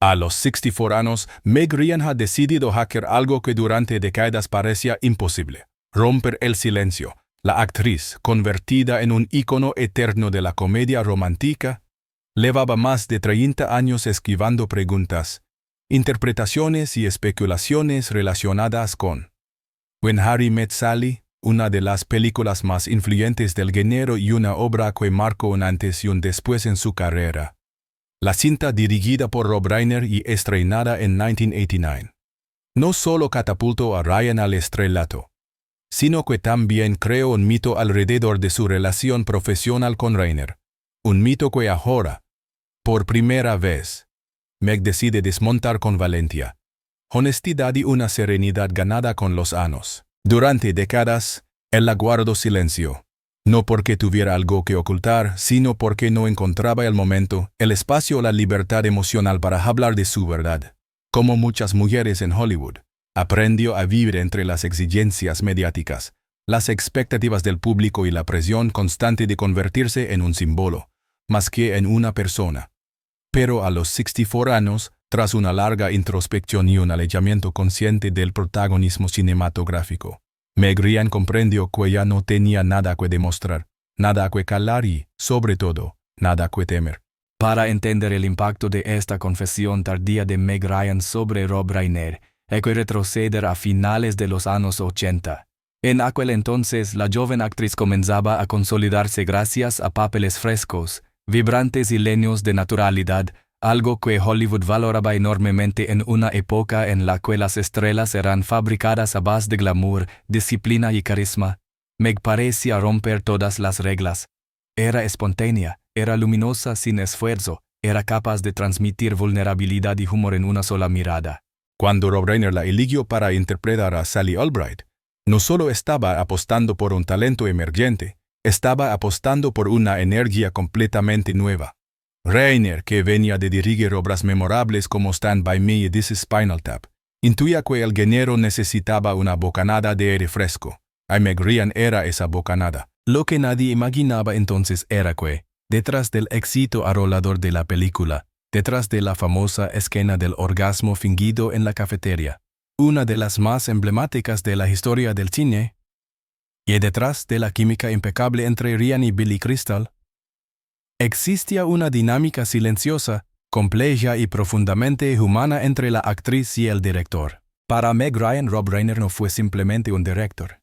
A los 64 años, Meg Ryan ha decidido hacer algo que durante décadas parecía imposible: romper el silencio. La actriz, convertida en un ícono eterno de la comedia romántica, llevaba más de 30 años esquivando preguntas, interpretaciones y especulaciones relacionadas con When Harry Met Sally, una de las películas más influyentes del género y una obra que marcó un antes y un después en su carrera. La cinta, dirigida por Rob Reiner y estrenada en 1989, no solo catapultó a Ryan al estrellato, sino que también creó un mito alrededor de su relación profesional con Reiner. Un mito que ahora, por primera vez, Meg decide desmontar con valentía, honestidad y una serenidad ganada con los años. Durante décadas, él guardó silencio, no porque tuviera algo que ocultar, sino porque no encontraba el momento, el espacio o la libertad emocional para hablar de su verdad. Como muchas mujeres en Hollywood, aprendió a vivir entre las exigencias mediáticas, las expectativas del público y la presión constante de convertirse en un símbolo, más que en una persona. Pero a los 64 años, tras una larga introspección y un alejamiento consciente del protagonismo cinematográfico, Meg Ryan comprendió que ya no tenía nada que demostrar, nada que calar y, sobre todo, nada que temer. Para entender el impacto de esta confesión tardía de Meg Ryan sobre Rob Reiner, hay que retroceder a finales de los años 80. En aquel entonces, la joven actriz comenzaba a consolidarse gracias a papeles frescos, vibrantes y llenos de naturalidad, algo que Hollywood valoraba enormemente en una época en la que las estrellas eran fabricadas a base de glamour, disciplina y carisma. Meg parecía romper todas las reglas. Era espontánea, era luminosa sin esfuerzo, era capaz de transmitir vulnerabilidad y humor en una sola mirada. Cuando Rob Reiner la eligió para interpretar a Sally Albright, no solo estaba apostando por un talento emergente, estaba apostando por una energía completamente nueva. Reiner, que venía de dirigir obras memorables como Stand By Me y This Is Spinal Tap, intuía que el género necesitaba una bocanada de aire fresco. Y Meg Ryan era esa bocanada. Lo que nadie imaginaba entonces era que, detrás del éxito arrollador de la película, detrás de la famosa escena del orgasmo fingido en la cafetería, una de las más emblemáticas de la historia del cine, y detrás de la química impecable entre Ryan y Billy Crystal, existía una dinámica silenciosa, compleja y profundamente humana entre la actriz y el director. Para Meg Ryan, Rob Reiner no fue simplemente un director.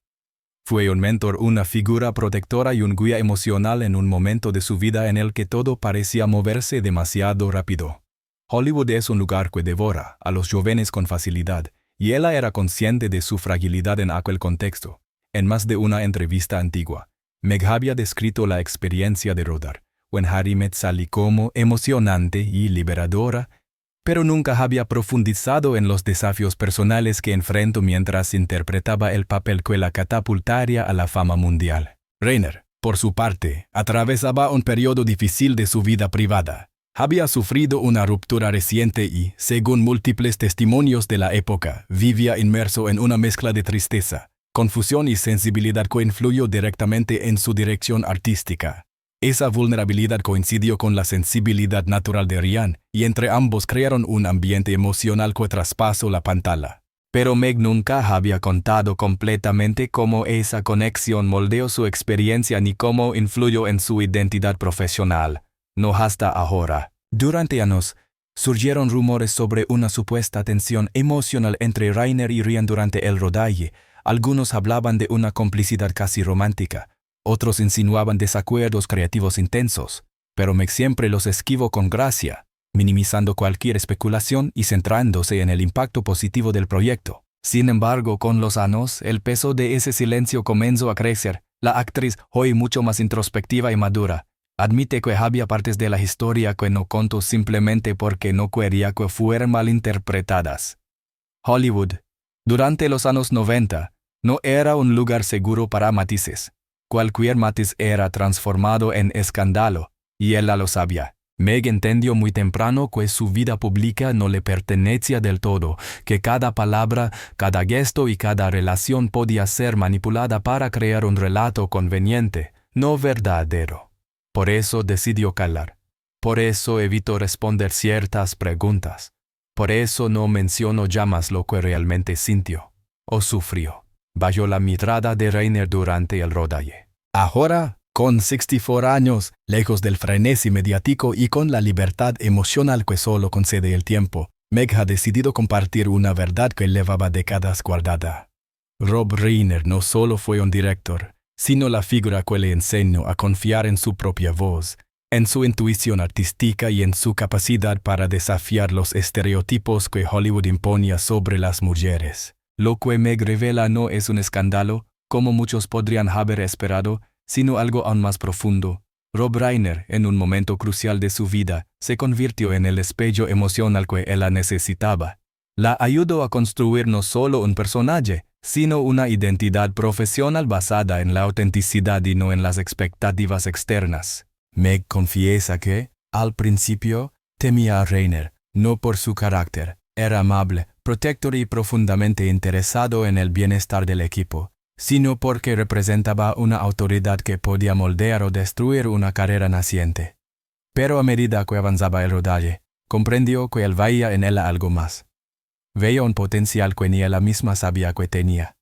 Fue un mentor, una figura protectora y un guía emocional en un momento de su vida en el que todo parecía moverse demasiado rápido. Hollywood es un lugar que devora a los jóvenes con facilidad, y ella era consciente de su fragilidad en aquel contexto. En más de una entrevista antigua, Meg había descrito la experiencia de rodar When Harry Met Sally como emocionante y liberadora, pero nunca había profundizado en los desafíos personales que enfrentó mientras interpretaba el papel que la catapultaría a la fama mundial. Reiner, por su parte, atravesaba un periodo difícil de su vida privada. Había sufrido una ruptura reciente y, según múltiples testimonios de la época, vivía inmerso en una mezcla de tristeza, confusión y sensibilidad que influyó directamente en su dirección artística. Esa vulnerabilidad coincidió con la sensibilidad natural de Ryan, y entre ambos crearon un ambiente emocional que traspasó la pantalla. Pero Meg nunca había contado completamente cómo esa conexión moldeó su experiencia ni cómo influyó en su identidad profesional. No hasta ahora. Durante años, surgieron rumores sobre una supuesta tensión emocional entre Reiner y Ryan durante el rodaje. Algunos hablaban de una complicidad casi romántica. Otros insinuaban desacuerdos creativos intensos, pero Meg siempre los esquivó con gracia, minimizando cualquier especulación y centrándose en el impacto positivo del proyecto. Sin embargo, con los años, el peso de ese silencio comenzó a crecer. La actriz, hoy mucho más introspectiva y madura, admite que había partes de la historia que no contó simplemente porque no quería que fueran malinterpretadas. Hollywood, durante los años 90, no era un lugar seguro para matices. Cualquier matiz era transformado en escándalo, y ella lo sabía. Meg entendió muy temprano que su vida pública no le pertenecía del todo, que cada palabra, cada gesto y cada relación podía ser manipulada para crear un relato conveniente, no verdadero. Por eso decidió calar. Por eso evitó responder ciertas preguntas. Por eso no menciono ya más lo que realmente sintió o sufrió bajo la mirada de Reiner durante el rodaje. Ahora, con 64 años, lejos del frenesí mediático y con la libertad emocional que solo concede el tiempo, Meg ha decidido compartir una verdad que llevaba décadas guardada. Rob Reiner no solo fue un director, sino la figura que le enseñó a confiar en su propia voz, en su intuición artística y en su capacidad para desafiar los estereotipos que Hollywood imponía sobre las mujeres. Lo que Meg revela no es un escándalo, como muchos podrían haber esperado, sino algo aún más profundo. Rob Reiner, en un momento crucial de su vida, se convirtió en el espejo emocional que ella necesitaba. La ayudó a construir no solo un personaje, sino una identidad profesional basada en la autenticidad y no en las expectativas externas. Meg confiesa que, al principio, temía a Reiner, no por su carácter. Era amable, protector y profundamente interesado en el bienestar del equipo, sino porque representaba una autoridad que podía moldear o destruir una carrera naciente. Pero a medida que avanzaba el rodaje, comprendió que él veía en ella algo más. Veía un potencial que ni ella misma sabía que tenía.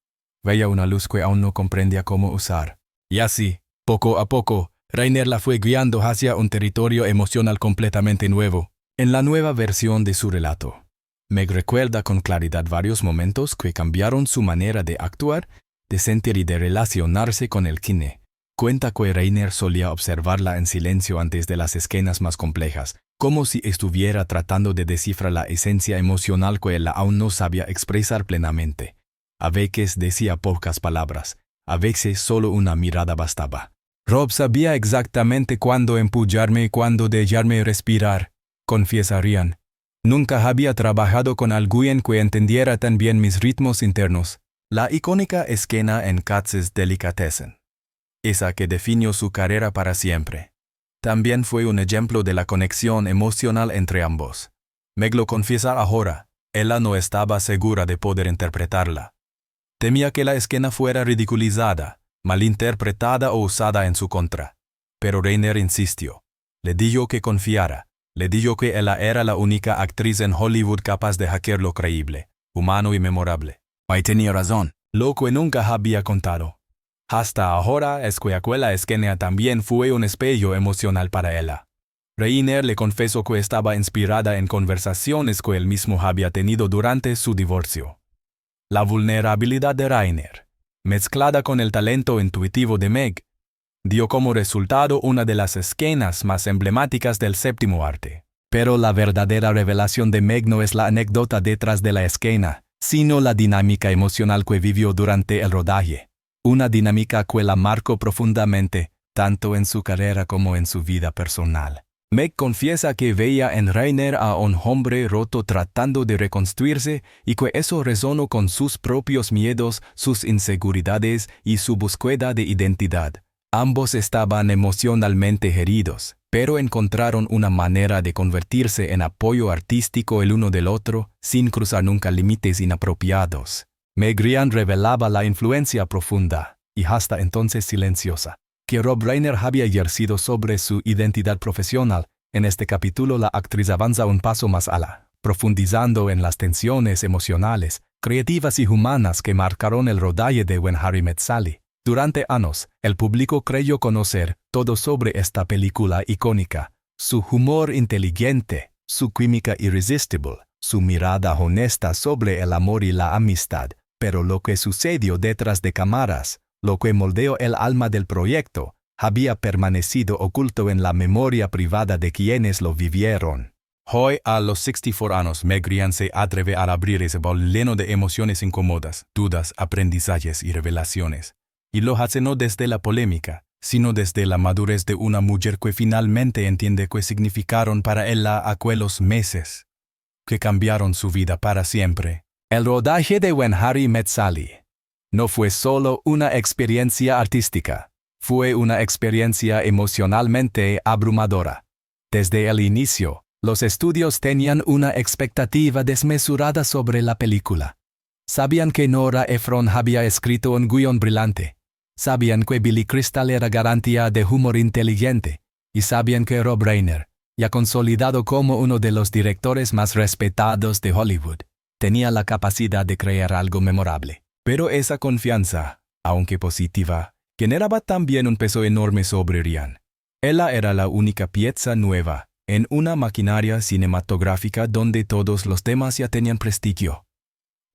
Veía una luz que aún no comprendía cómo usar. Y así, poco a poco, Reiner la fue guiando hacia un territorio emocional completamente nuevo. En la nueva versión de su relato, Meg recuerda con claridad varios momentos que cambiaron su manera de actuar, de sentir y de relacionarse con el cine. Cuenta que Reiner solía observarla en silencio antes de las escenas más complejas, como si estuviera tratando de descifrar la esencia emocional que él aún no sabía expresar plenamente. A veces decía pocas palabras, a veces solo una mirada bastaba. Rob sabía exactamente cuándo empujarme y cuándo dejarme respirar, confiesa Ryan. Nunca había trabajado con alguien que entendiera tan bien mis ritmos internos. La icónica escena en Katz's Delicatessen, esa que definió su carrera para siempre, también fue un ejemplo de la conexión emocional entre ambos. Meg lo confiesa ahora, ella no estaba segura de poder interpretarla. Temía que la escena fuera ridiculizada, malinterpretada o usada en su contra. Pero Reiner insistió. Le dijo que confiara. Le dijo que ella era la única actriz en Hollywood capaz de hacerlo creíble, humano y memorable. Y tenía razón, lo que nunca había contado. Hasta ahora es que aquella escena también fue un espejo emocional para ella. Reiner le confesó que estaba inspirada en conversaciones que él mismo había tenido durante su divorcio. La vulnerabilidad de Reiner, mezclada con el talento intuitivo de Meg, dio como resultado una de las escenas más emblemáticas del séptimo arte. Pero la verdadera revelación de Meg no es la anécdota detrás de la escena, sino la dinámica emocional que vivió durante el rodaje. Una dinámica que la marcó profundamente, tanto en su carrera como en su vida personal. Meg confiesa que veía en Reiner a un hombre roto tratando de reconstruirse y que eso resonó con sus propios miedos, sus inseguridades y su búsqueda de identidad. Ambos estaban emocionalmente heridos, pero encontraron una manera de convertirse en apoyo artístico el uno del otro, sin cruzar nunca límites inapropiados. Meg Ryan revelaba la influencia profunda, y hasta entonces silenciosa, que Rob Reiner había ejercido sobre su identidad profesional. En este capítulo la actriz avanza un paso más allá, profundizando en las tensiones emocionales, creativas y humanas que marcaron el rodaje de When Harry Met Sally. Durante años, el público creyó conocer todo sobre esta película icónica, su humor inteligente, su química irresistible, su mirada honesta sobre el amor y la amistad, pero lo que sucedió detrás de cámaras, lo que moldeó el alma del proyecto, había permanecido oculto en la memoria privada de quienes lo vivieron. Hoy, a los 64 años, Meg Ryan se atreve a abrir ese baúl lleno de emociones incómodas, dudas, aprendizajes y revelaciones. Y lo hace no desde la polémica, sino desde la madurez de una mujer que finalmente entiende qué significaron para ella aquellos meses, que cambiaron su vida para siempre. El rodaje de When Harry Met Sally no fue solo una experiencia artística, fue una experiencia emocionalmente abrumadora. Desde el inicio, los estudios tenían una expectativa desmesurada sobre la película. Sabían que Nora Ephron había escrito un guión brillante. Sabían que Billy Crystal era garantía de humor inteligente, y sabían que Rob Reiner, Ya consolidado como uno de los directores más respetados de Hollywood, tenía la capacidad de crear algo memorable. Pero esa confianza, aunque positiva, generaba también un peso enorme sobre Ryan. Ella era la única pieza nueva en una maquinaria cinematográfica donde todos los temas ya tenían prestigio,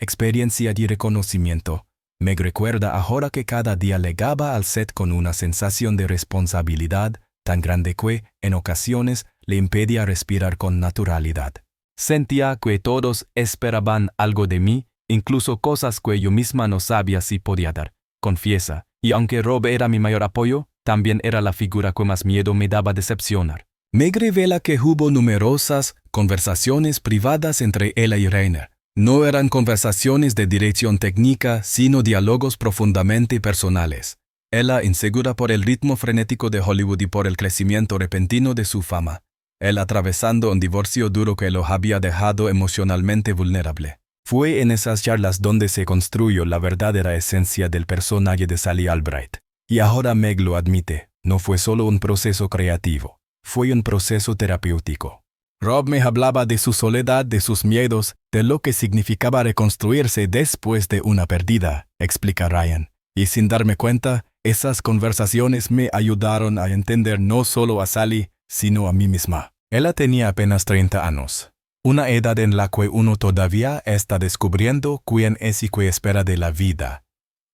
experiencia y reconocimiento. Meg recuerda ahora que cada día llegaba al set con una sensación de responsabilidad tan grande que, en ocasiones, le impedía respirar con naturalidad. Sentía que todos esperaban algo de mí, incluso cosas que yo misma no sabía si podía dar, confiesa, y aunque Rob era mi mayor apoyo, también era la figura que más miedo me daba decepcionar. Meg revela que hubo numerosas conversaciones privadas entre ella y Rainer. No eran conversaciones de dirección técnica, sino diálogos profundamente personales. Ella insegura por el ritmo frenético de Hollywood y por el crecimiento repentino de su fama. Él atravesando un divorcio duro que lo había dejado emocionalmente vulnerable. Fue en esas charlas donde se construyó la verdadera esencia del personaje de Sally Albright. Y ahora Meg lo admite, no fue solo un proceso creativo, fue un proceso terapéutico. Rob me hablaba de su soledad, de sus miedos, de lo que significaba reconstruirse después de una pérdida, explica Ryan. Y sin darme cuenta, esas conversaciones me ayudaron a entender no solo a Sally, sino a mí misma. Ella tenía apenas 30 años, una edad en la que uno todavía está descubriendo quién es y qué espera de la vida.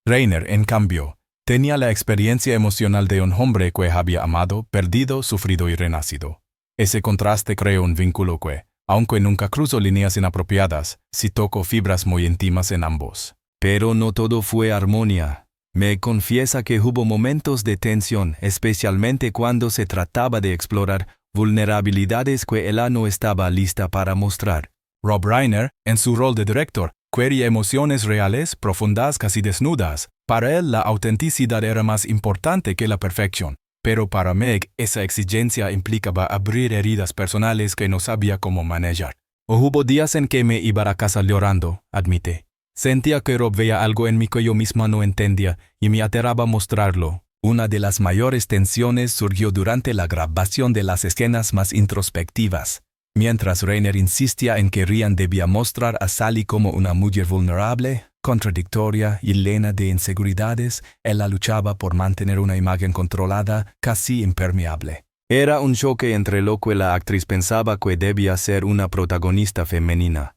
Rainer, en cambio, tenía la experiencia emocional de un hombre que había amado, perdido, sufrido y renacido. Ese contraste creó un vínculo que, aunque nunca cruzó líneas inapropiadas, sí tocó fibras muy íntimas en ambos. Pero no todo fue armonía. Me confiesa que hubo momentos de tensión, especialmente cuando se trataba de explorar vulnerabilidades que ella no estaba lista para mostrar. Rob Reiner, en su rol de director, quería emociones reales, profundas, casi desnudas. Para él la autenticidad era más importante que la perfección. Pero para Meg, esa exigencia implicaba abrir heridas personales que no sabía cómo manejar. Hubo días en que me iba a casa llorando, admite. Sentía que Rob veía algo en mí que yo misma no entendía y me aterraba mostrarlo. Una de las mayores tensiones surgió durante la grabación de las escenas más introspectivas. Mientras Rainer insistía en que Ryan debía mostrar a Sally como una mujer vulnerable, contradictoria y llena de inseguridades, ella luchaba por mantener una imagen controlada, casi impermeable. Era un choque entre lo que la actriz pensaba que debía ser una protagonista femenina,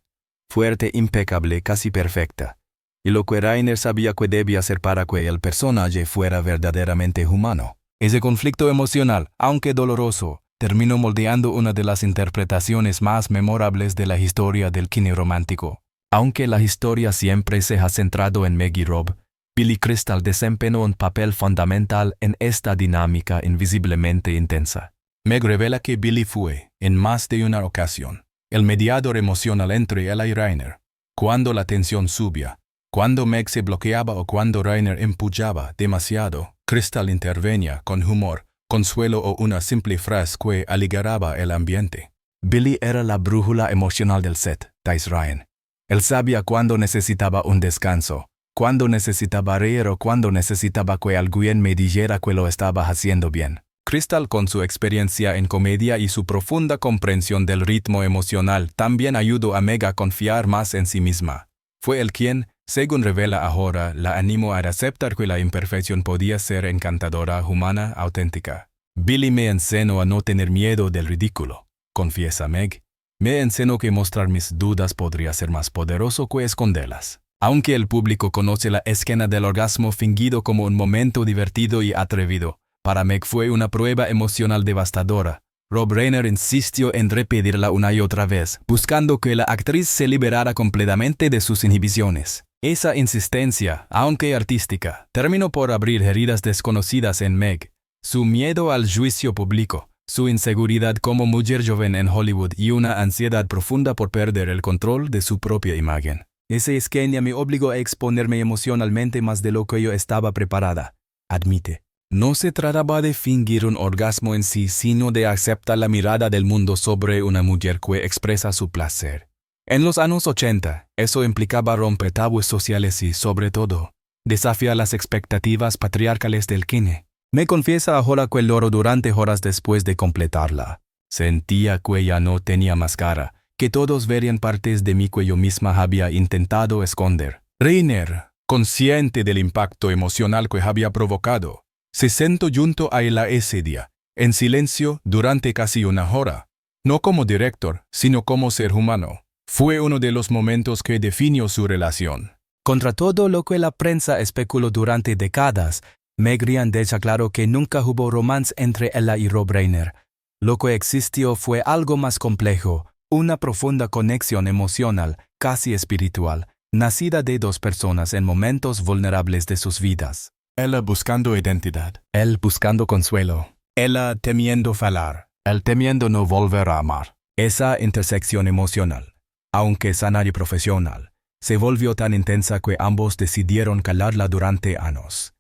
fuerte, impecable, casi perfecta, y lo que Rainer sabía que debía ser para que el personaje fuera verdaderamente humano. Ese conflicto emocional, aunque doloroso, terminó moldeando una de las interpretaciones más memorables de la historia del cine romántico. Aunque la historia siempre se ha centrado en Meg y Rob, Billy Crystal desempeñó un papel fundamental en esta dinámica invisiblemente intensa. Meg revela que Billy fue, en más de una ocasión, el mediador emocional entre ella y Rainer. Cuando la tensión subía, cuando Meg se bloqueaba o cuando Rainer empujaba demasiado, Crystal intervenía con humor, consuelo o una simple frase que aligeraba el ambiente. Billy era la brújula emocional del set, dice Ryan. Él sabía cuándo necesitaba un descanso, cuándo necesitaba reír o cuándo necesitaba que alguien me dijera que lo estaba haciendo bien. Crystal, con su experiencia en comedia y su profunda comprensión del ritmo emocional, también ayudó a Meg a confiar más en sí misma. Fue él quien, según revela ahora, la animó a aceptar que la imperfección podía ser encantadora, humana, auténtica. Billy me enseñó a no tener miedo del ridículo, confiesa Meg. Me enseñó que mostrar mis dudas podría ser más poderoso que esconderlas. Aunque el público conoce la escena del orgasmo fingido como un momento divertido y atrevido, para Meg fue una prueba emocional devastadora. Rob Reiner insistió en repetirla una y otra vez, buscando que la actriz se liberara completamente de sus inhibiciones. Esa insistencia, aunque artística, terminó por abrir heridas desconocidas en Meg. Su miedo al juicio público, su inseguridad como mujer joven en Hollywood y una ansiedad profunda por perder el control de su propia imagen. Esa esquina me obligó a exponerme emocionalmente más de lo que yo estaba preparada, admite. No se trataba de fingir un orgasmo en sí, sino de aceptar la mirada del mundo sobre una mujer que expresa su placer. En los años 80, eso implicaba romper tabúes sociales y, sobre todo, desafiar las expectativas patriarcales del cine. Me confiesa ahora que lloró durante horas después de completarla. Sentía que ya no tenía máscara, que todos verían partes de mí que yo misma había intentado esconder. Rainer, consciente del impacto emocional que había provocado, se sentó junto a ella ese día, en silencio durante casi una hora. No como director, sino como ser humano. Fue uno de los momentos que definió su relación. Contra todo lo que la prensa especuló durante décadas, Meg Ryan deja claro que nunca hubo romance entre ella y Rob Reiner. Lo que existió fue algo más complejo, una profunda conexión emocional, casi espiritual, nacida de dos personas en momentos vulnerables de sus vidas. Ella buscando identidad. Él buscando consuelo. Ella temiendo fallar. Él temiendo no volver a amar. Esa intersección emocional, aunque sana y profesional, se volvió tan intensa que ambos decidieron calarla durante años.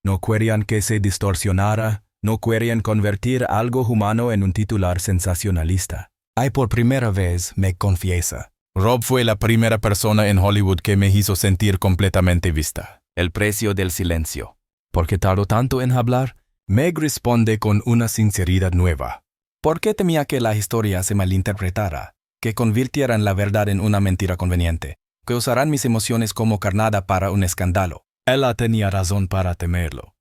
No querían que se distorsionara, no querían convertir algo humano en un titular sensacionalista. Ay, por primera vez me confiesa. Rob fue la primera persona en Hollywood que me hizo sentir completamente vista. El precio del silencio. ¿Por qué tardó tanto en hablar? Meg responde con una sinceridad nueva. ¿Por qué temía que la historia se malinterpretara? Que convirtieran la verdad en una mentira conveniente, que usaran mis emociones como carnada para un escándalo. Ella tenía razón para temerlo.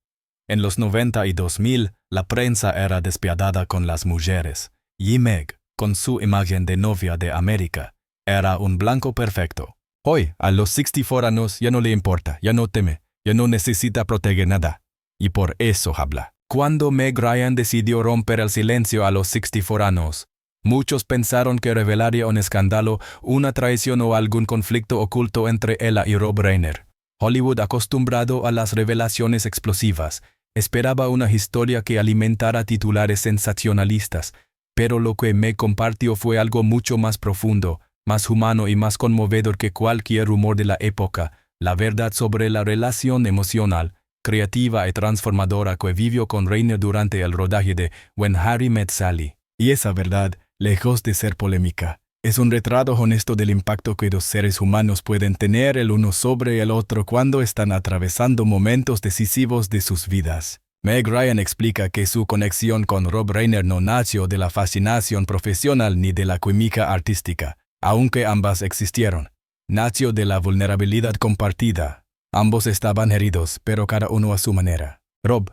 En los 90 y 2000, la prensa era despiadada con las mujeres, y Meg, con su imagen de novia de América, era un blanco perfecto. Hoy, a los 64 años, ya no le importa, ya no teme, ya no necesita proteger nada. Y por eso habla. Cuando Meg Ryan decidió romper el silencio a los 64 años, muchos pensaron que revelaría un escándalo, una traición o algún conflicto oculto entre ella y Rob Reiner. Hollywood, acostumbrado a las revelaciones explosivas, esperaba una historia que alimentara titulares sensacionalistas, pero lo que Meg compartió fue algo mucho más profundo, más humano y más conmovedor que cualquier rumor de la época, la verdad sobre la relación emocional, creativa y transformadora que vivió con Reiner durante el rodaje de When Harry Met Sally. Y esa verdad, lejos de ser polémica, es un retrato honesto del impacto que dos seres humanos pueden tener el uno sobre el otro cuando están atravesando momentos decisivos de sus vidas. Meg Ryan explica que su conexión con Rob Reiner no nació de la fascinación profesional ni de la química artística, aunque ambas existieron. Nació de la vulnerabilidad compartida. Ambos estaban heridos, pero cada uno a su manera. Rob,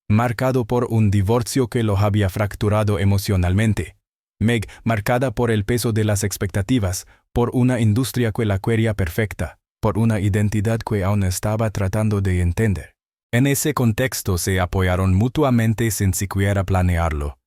marcado por un divorcio que lo había fracturado emocionalmente. Meg, marcada por el peso de las expectativas, por una industria que la quería perfecta, por una identidad que aún estaba tratando de entender. En ese contexto se apoyaron mutuamente sin siquiera planearlo.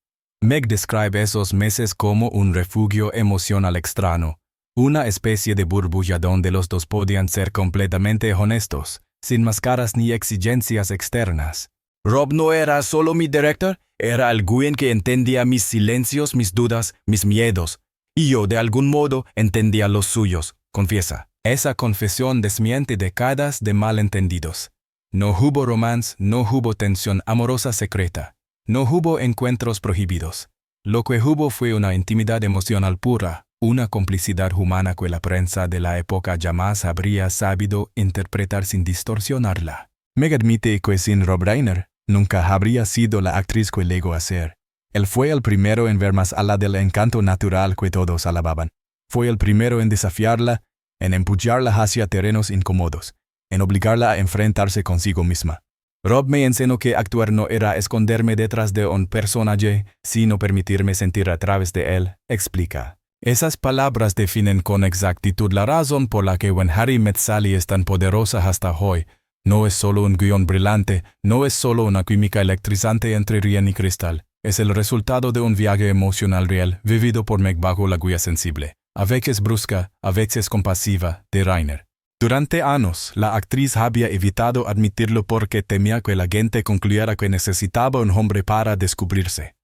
Meg describe esos meses como un refugio emocional extraño, una especie de burbuja donde los dos podían ser completamente honestos, sin máscaras ni exigencias externas. Rob no era solo mi director, era alguien que entendía mis silencios, mis dudas, mis miedos, y yo de algún modo entendía los suyos, confiesa. Esa confesión desmiente décadas de malentendidos. No hubo romance, no hubo tensión amorosa secreta, no hubo encuentros prohibidos. Lo que hubo fue una intimidad emocional pura, una complicidad humana que la prensa de la época jamás habría sabido interpretar sin distorsionarla. Meg admite que sin Rob Reiner nunca habría sido la actriz que llegó a ser. Él fue el primero en ver más allá del encanto natural que todos alababan. Fue el primero en desafiarla, en empujarla hacia terrenos incómodos, en obligarla a enfrentarse consigo misma. Rob me enseñó que actuar no era esconderme detrás de un personaje, sino permitirme sentir a través de él, explica. Esas palabras definen con exactitud la razón por la que When Harry Met Sally es tan poderosa hasta hoy. No es solo un guión brillante, no es solo una química electrizante entre Ryan y Crystal. Es el resultado de un viaje emocional real, vivido por Meg bajo la guía sensible, a veces brusca, a veces compasiva, de Reiner. Durante años, la actriz había evitado admitirlo porque temía que la gente concluyera que necesitaba un hombre para descubrirse.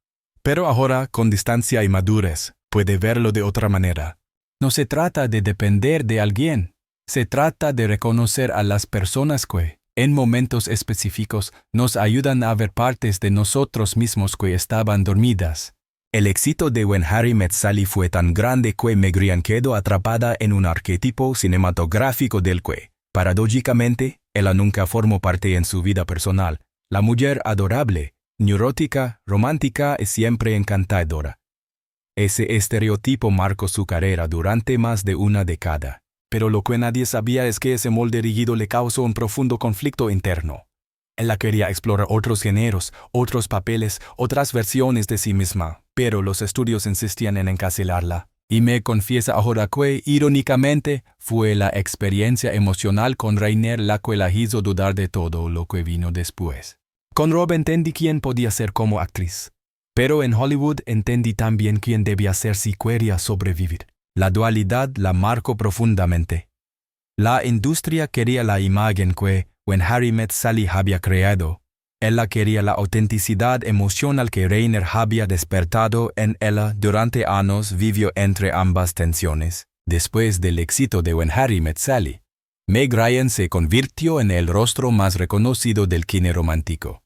Pero ahora, con distancia y madurez, puede verlo de otra manera. No se trata de depender de alguien. Se trata de reconocer a las personas que, en momentos específicos, nos ayudan a ver partes de nosotros mismos que estaban dormidas. El éxito de When Harry Met Sally fue tan grande que Meg Ryan quedó atrapada en un arquetipo cinematográfico del que, paradójicamente, ella nunca formó parte en su vida personal. La mujer adorable, neurótica, romántica y siempre encantadora. Ese estereotipo marcó su carrera durante más de una década. Pero lo que nadie sabía es que ese molde rígido le causó un profundo conflicto interno. Ella quería explorar otros géneros, otros papeles, otras versiones de sí misma, pero los estudios insistían en encarcelarla. Y me confiesa ahora que, irónicamente, fue la experiencia emocional con Rainer la que la hizo dudar de todo lo que vino después. Con Rob entendí quién podía ser como actriz. Pero en Hollywood entendí también quién debía ser si quería sobrevivir. La dualidad la marcó profundamente. La industria quería la imagen que, When Harry Met Sally había creado. Ella quería la autenticidad emocional que Rainer había despertado en ella durante años. Vivió entre ambas tensiones. Después del éxito de When Harry Met Sally, Meg Ryan se convirtió en el rostro más reconocido del cine romántico.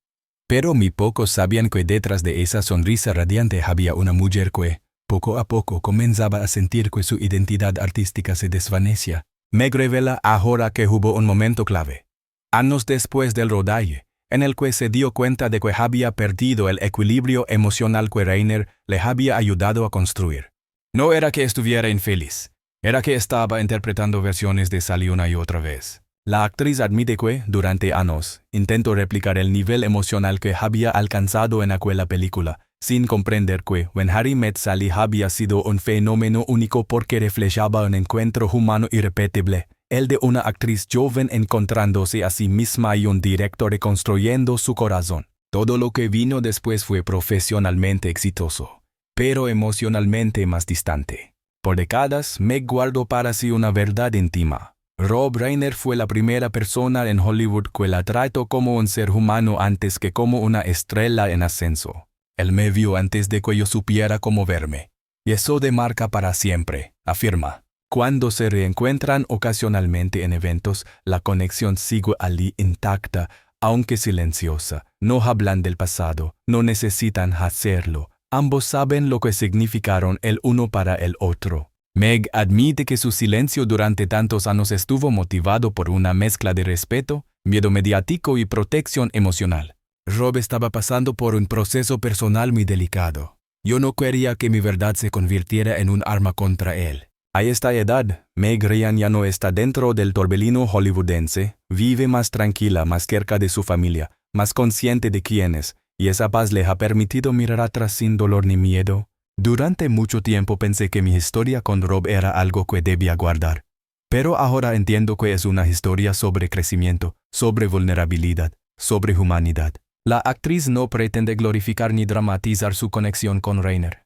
Pero muy pocos sabían que detrás de esa sonrisa radiante había una mujer que, poco a poco, comenzaba a sentir que su identidad artística se desvanecía. Meg revela ahora que hubo un momento clave, años después del rodaje, en el que se dio cuenta de que había perdido el equilibrio emocional que Rainer le había ayudado a construir. No era que estuviera infeliz, era que estaba interpretando versiones de Sally una y otra vez. La actriz admite que, durante años, intentó replicar el nivel emocional que había alcanzado en aquella película, sin comprender que When Harry Met Sally había sido un fenómeno único porque reflejaba un encuentro humano irrepetible, el de una actriz joven encontrándose a sí misma y un director reconstruyendo su corazón. Todo lo que vino después fue profesionalmente exitoso, pero emocionalmente más distante. Por décadas, Meg guardó para sí una verdad íntima. Rob Reiner fue la primera persona en Hollywood que la trató como un ser humano antes que como una estrella en ascenso. Él me vio antes de que yo supiera cómo verme. Y eso de marca para siempre, afirma. Cuando se reencuentran ocasionalmente en eventos, la conexión sigue allí intacta, aunque silenciosa. No hablan del pasado, no necesitan hacerlo. Ambos saben lo que significaron el uno para el otro. Meg admite que su silencio durante tantos años estuvo motivado por una mezcla de respeto, miedo mediático y protección emocional. Rob estaba pasando por un proceso personal muy delicado. Yo no quería que mi verdad se convirtiera en un arma contra él. A esta edad, Meg Ryan ya no está dentro del torbellino hollywoodense, vive más tranquila, más cerca de su familia, más consciente de quién es, y esa paz le ha permitido mirar atrás sin dolor ni miedo. Durante mucho tiempo pensé que mi historia con Rob era algo que debía guardar. Pero ahora entiendo que es una historia sobre crecimiento, sobre vulnerabilidad, sobre humanidad. La actriz no pretende glorificar ni dramatizar su conexión con Rainer.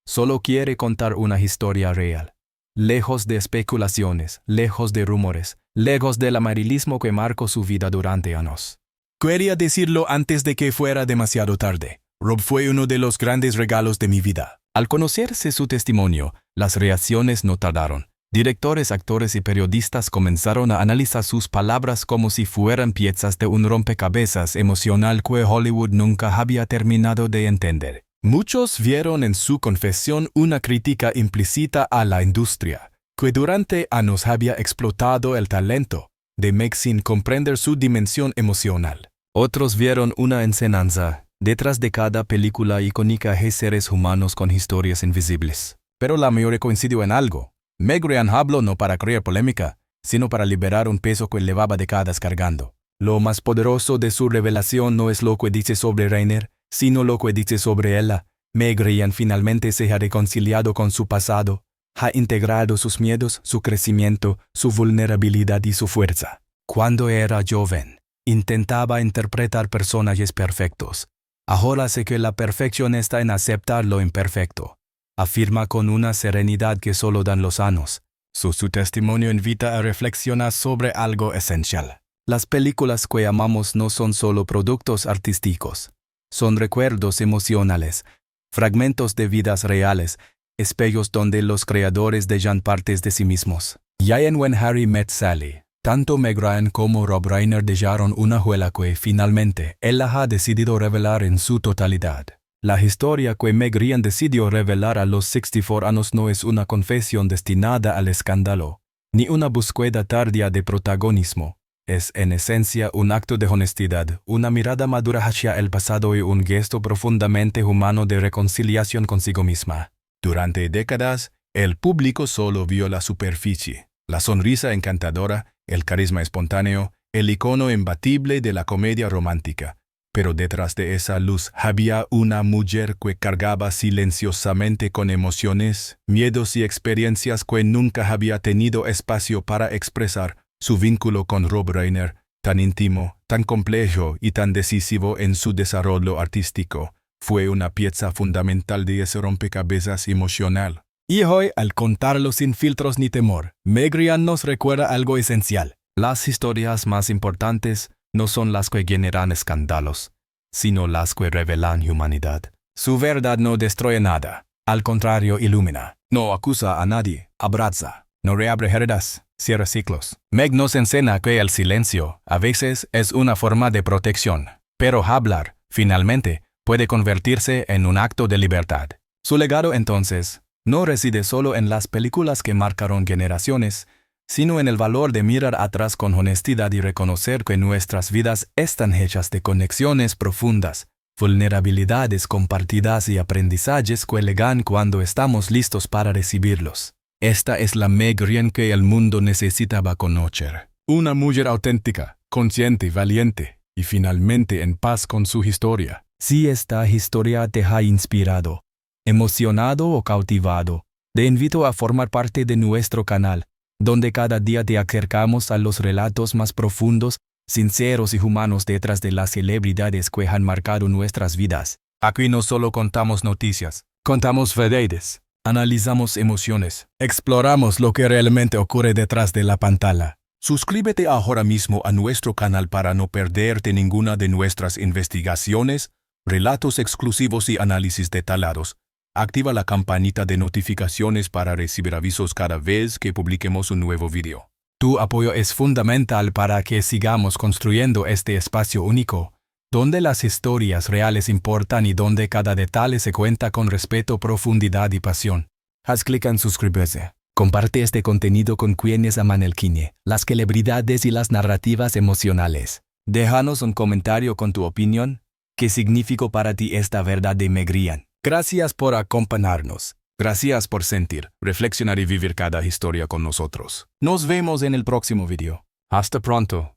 Solo quiere contar una historia real. Lejos de especulaciones, lejos de rumores, lejos del amarillismo que marcó su vida durante años. Quería decirlo antes de que fuera demasiado tarde. Rob fue uno de los grandes regalos de mi vida. Al conocerse su testimonio, las reacciones no tardaron. Directores, actores y periodistas comenzaron a analizar sus palabras como si fueran piezas de un rompecabezas emocional que Hollywood nunca había terminado de entender. Muchos vieron en su confesión una crítica implícita a la industria, que durante años había explotado el talento de Meg sin comprender su dimensión emocional. Otros vieron una enseñanza. Detrás de cada película icónica hay seres humanos con historias invisibles. Pero la mayoría coincidió en algo. Meg Ryan habló no para crear polémica, sino para liberar un peso que llevaba décadas cargando. Lo más poderoso de su revelación no es lo que dice sobre Rainer, sino lo que dice sobre ella. Meg Ryan finalmente se ha reconciliado con su pasado, ha integrado sus miedos, su crecimiento, su vulnerabilidad y su fuerza. Cuando era joven, intentaba interpretar personajes perfectos. Ahora sé que la perfección está en aceptar lo imperfecto, afirma con una serenidad que solo dan los años. Su testimonio invita a reflexionar sobre algo esencial. Las películas que amamos no son solo productos artísticos, son recuerdos emocionales, fragmentos de vidas reales, espejos donde los creadores dejan partes de sí mismos. Ya en When Harry Met Sally, tanto Meg Ryan como Rob Reiner dejaron una huella que finalmente ella ha decidido revelar en su totalidad. La historia que Meg Ryan decidió revelar a los 64 años no es una confesión destinada al escándalo, ni una búsqueda tardía de protagonismo. Es en esencia un acto de honestidad, una mirada madura hacia el pasado y un gesto profundamente humano de reconciliación consigo misma. Durante décadas, el público solo vio la superficie, la sonrisa encantadora, el carisma espontáneo, el icono imbatible de la comedia romántica. Pero detrás de esa luz había una mujer que cargaba silenciosamente con emociones, miedos y experiencias que nunca había tenido espacio para expresar. Su vínculo con Rob Reiner, tan íntimo, tan complejo y tan decisivo en su desarrollo artístico, fue una pieza fundamental de ese rompecabezas emocional. Y hoy, al contarlo sin filtros ni temor, Meg Ryan nos recuerda algo esencial. Las historias más importantes no son las que generan escándalos, sino las que revelan humanidad. Su verdad no destruye nada, al contrario ilumina. No acusa a nadie, abraza, no reabre heridas, cierra ciclos. Meg nos enseña que el silencio, a veces, es una forma de protección, pero hablar, finalmente, puede convertirse en un acto de libertad. Su legado, entonces, no reside solo en las películas que marcaron generaciones, sino en el valor de mirar atrás con honestidad y reconocer que nuestras vidas están hechas de conexiones profundas, vulnerabilidades compartidas y aprendizajes que llegan cuando estamos listos para recibirlos. Esta es la Meg Ryan que el mundo necesitaba conocer. Una mujer auténtica, consciente, valiente y finalmente en paz con su historia. Si esta historia te ha inspirado, emocionado o cautivado, te invito a formar parte de nuestro canal, donde cada día te acercamos a los relatos más profundos, sinceros y humanos detrás de las celebridades que han marcado nuestras vidas. Aquí no solo contamos noticias, contamos verdades, analizamos emociones, exploramos lo que realmente ocurre detrás de la pantalla. Suscríbete ahora mismo a nuestro canal para no perderte ninguna de nuestras investigaciones, relatos exclusivos y análisis detallados. Activa la campanita de notificaciones para recibir avisos cada vez que publiquemos un nuevo video. Tu apoyo es fundamental para que sigamos construyendo este espacio único, donde las historias reales importan y donde cada detalle se cuenta con respeto, profundidad y pasión. Haz clic en suscribirse. Comparte este contenido con quienes aman el cine, las celebridades y las narrativas emocionales. Déjanos un comentario con tu opinión. ¿Qué significó para ti esta verdad de Meg Ryan? Gracias por acompañarnos. Gracias por sentir, reflexionar y vivir cada historia con nosotros. Nos vemos en el próximo video. Hasta pronto.